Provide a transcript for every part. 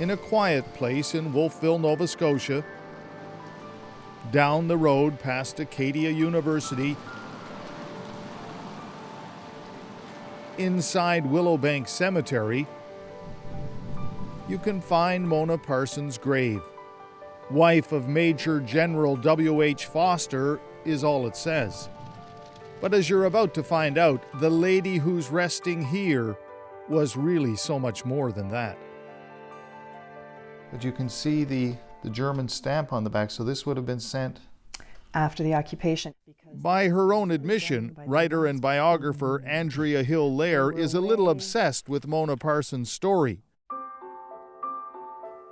in a quiet place in Wolfville, Nova Scotia, down the road past Acadia University, inside Willowbank Cemetery, you can find Mona Parsons' grave. Wife of Major General W.H. Foster is all it says. But as you're about to find out, the lady who's resting here was really so much more than that. But you can see the German stamp on the back, so this would have been sent after the occupation. By her own admission, writer and biographer Andrea Hill-Lair is a little obsessed with Mona Parsons' story.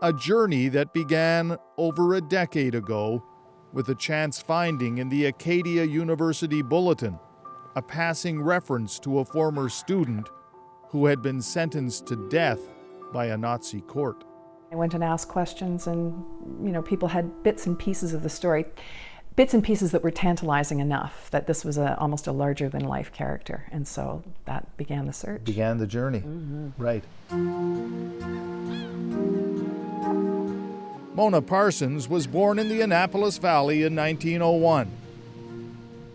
A journey that began over a decade ago with a chance finding in the Acadia University Bulletin, a passing reference to a former student who had been sentenced to death by a Nazi court. I went and asked questions, and people had bits and pieces of the story, bits and pieces that were tantalizing enough that this was almost a larger-than-life character, and so that began the search. Began the journey. Right. Mona Parsons was born in the Annapolis Valley in 1901.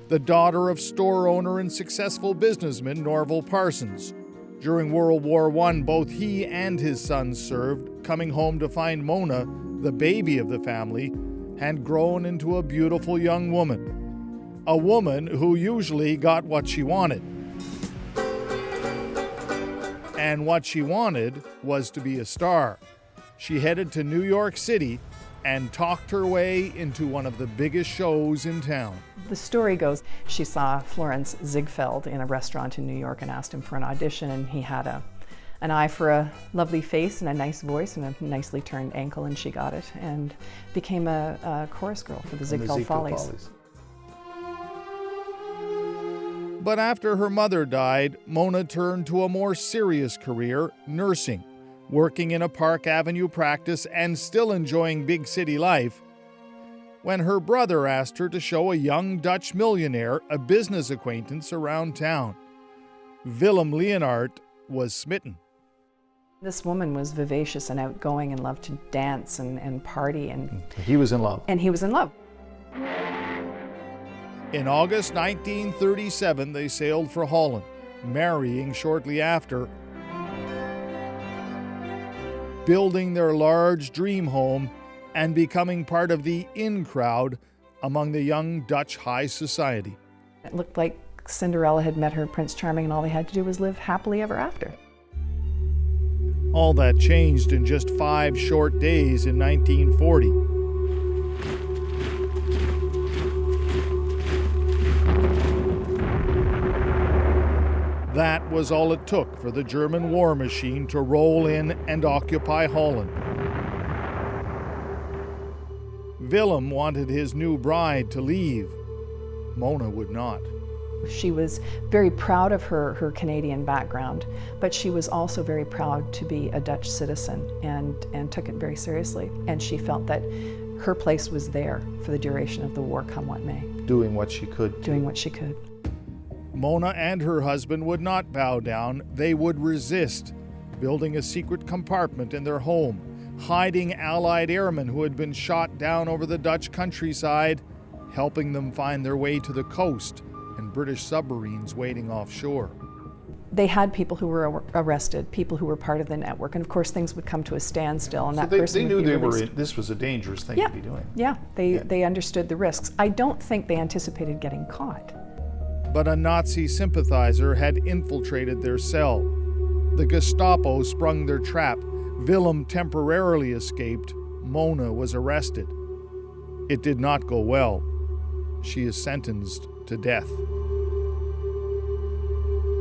The daughter of store owner and successful businessman Norval Parsons. During World War I, both he and his sons served, coming home to find Mona, the baby of the family, had grown into a beautiful young woman. A woman who usually got what she wanted. And what she wanted was to be a star. She headed to New York City and talked her way into one of the biggest shows in town. The story goes, she saw Florence Ziegfeld in a restaurant in New York and asked him for an audition, and he had an eye for a lovely face and a nice voice and a nicely turned ankle, and she got it and became a chorus girl for the Ziegfeld Follies. But after her mother died, Mona turned to a more serious career, nursing. Working in a Park Avenue practice and still enjoying big city life, when her brother asked her to show a young Dutch millionaire a business acquaintance around town. Willem Leonhardt was smitten. This woman was vivacious and outgoing and loved to dance and party. And he was in love. And he was in love. In August 1937, they sailed for Holland, marrying shortly after, building their large dream home and becoming part of the in crowd among the young Dutch high society. It looked like Cinderella had met her Prince Charming and all they had to do was live happily ever after. All that changed in just 5 short days in 1940. That was all it took for the German war machine to roll in and occupy Holland. Willem wanted his new bride to leave. Mona would not. She was very proud of her Canadian background, but she was also very proud to be a Dutch citizen and took it very seriously. And she felt that her place was there for the duration of the war, come what may. Doing what she could. Doing what she could. Mona and her husband would not bow down. They would resist, building a secret compartment in their home, hiding Allied airmen who had been shot down over the Dutch countryside, helping them find their way to the coast, and British submarines waiting offshore. They had people who were arrested, people who were part of the network, and of course things would come to a standstill, and so that person they would knew be released. this was a dangerous thing to be doing. Yeah, they understood the risks. I don't think they anticipated getting caught. But a Nazi sympathizer had infiltrated their cell. The Gestapo sprung their trap. Willem temporarily escaped. Mona was arrested. It did not go well. She is sentenced to death.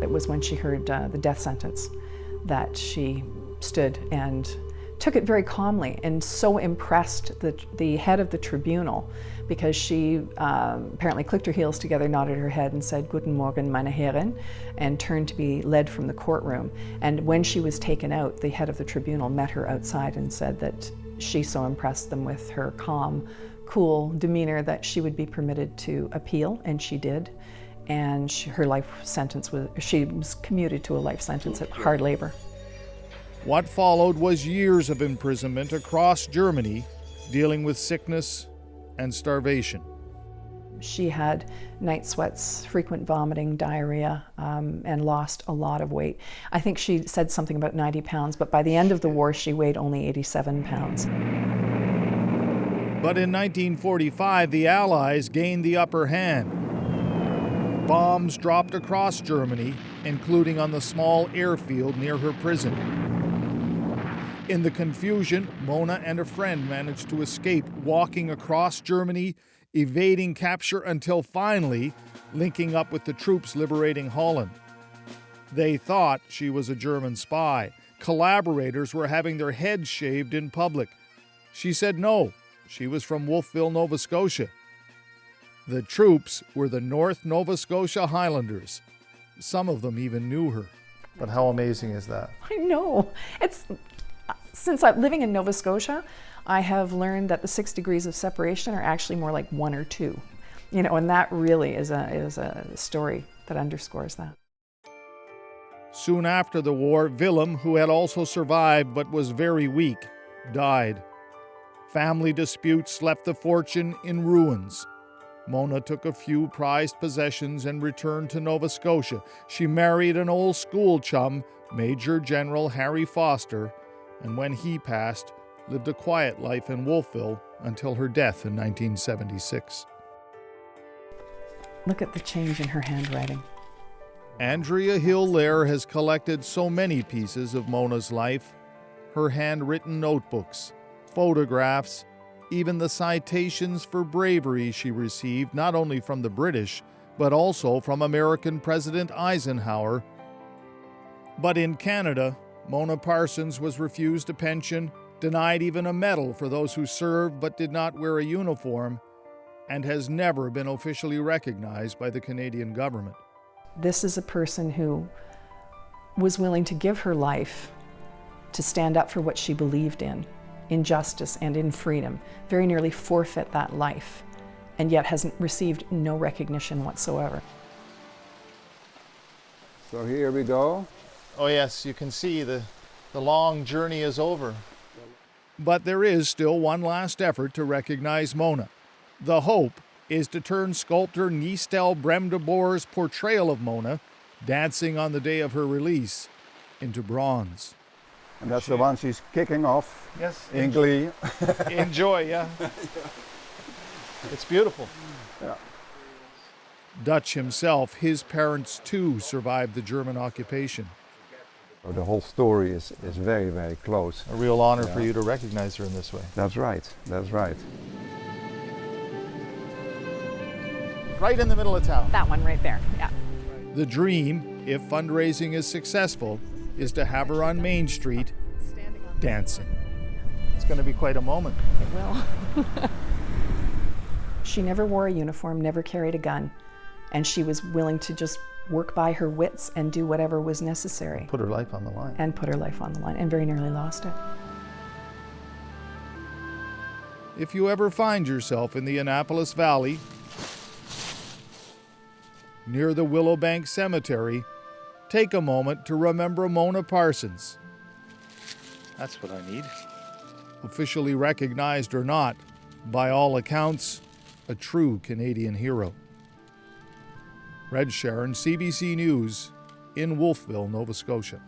It was when she heard the death sentence that she stood and took it very calmly and so impressed the head of the tribunal, because she apparently clicked her heels together, nodded her head and said, "Guten Morgen, meine Herren," and turned to be led from the courtroom. And when she was taken out, the head of the tribunal met her outside and said that she so impressed them with her calm, cool demeanor that she would be permitted to appeal, and she did. And her life sentence she was commuted to a life sentence at hard labor. What followed was years of imprisonment across Germany, dealing with sickness and starvation. She had night sweats, frequent vomiting, diarrhea, and lost a lot of weight. I think she said something about 90 pounds, but by the end of the war, she weighed only 87 pounds. But in 1945, the Allies gained the upper hand. Bombs dropped across Germany, including on the small airfield near her prison. In the confusion, Mona and a friend managed to escape, walking across Germany, evading capture until finally linking up with the troops liberating Holland. They thought she was a German spy. Collaborators were having their heads shaved in public. She said no, she was from Wolfville, Nova Scotia. The troops were the North Nova Scotia Highlanders. Some of them even knew her. But how amazing is that? I know. Since I'm living in Nova Scotia, I have learned that the 6 degrees of separation are actually more like 1 or 2. And that really is a story that underscores that. Soon after the war, Willem, who had also survived but was very weak, died. Family disputes left the fortune in ruins. Mona took a few prized possessions and returned to Nova Scotia. She married an old school chum, Major General Harry Foster, and when he passed, lived a quiet life in Wolfville until her death in 1976. Look at the change in her handwriting. Andrea Hill-Lair has collected so many pieces of Mona's life, her handwritten notebooks, photographs, even the citations for bravery she received not only from the British, but also from American President Eisenhower. But in Canada, Mona Parsons was refused a pension, denied even a medal for those who served but did not wear a uniform, and has never been officially recognized by the Canadian government. This is a person who was willing to give her life to stand up for what she believed in justice and in freedom, very nearly forfeit that life, and yet has received no recognition whatsoever. So here we go. Oh yes, you can see the long journey is over. But there is still one last effort to recognize Mona. The hope is to turn sculptor Nistel Bremdeboer's portrayal of Mona, dancing on the day of her release, into bronze. And that's the one she's kicking off. Yes. In glee. Enjoy, yeah. It's beautiful. Yeah. Dutch himself, his parents too survived the German occupation. So the whole story is very, very close. A real honor for you to recognize her in this way. That's right, that's right. Right in the middle of town. That one right there, yeah. The dream, if fundraising is successful, is to have her on Main Street dancing. It's going to be quite a moment. It will. She never wore a uniform, never carried a gun, and she was willing to just work by her wits and do whatever was necessary. Put her life on the line. And put her life on the line, and very nearly lost it. If you ever find yourself in the Annapolis Valley, near the Willowbank Cemetery, take a moment to remember Mona Parsons. That's what I need. Officially recognized or not, by all accounts, a true Canadian hero. Red Sharon, CBC News, in Wolfville, Nova Scotia.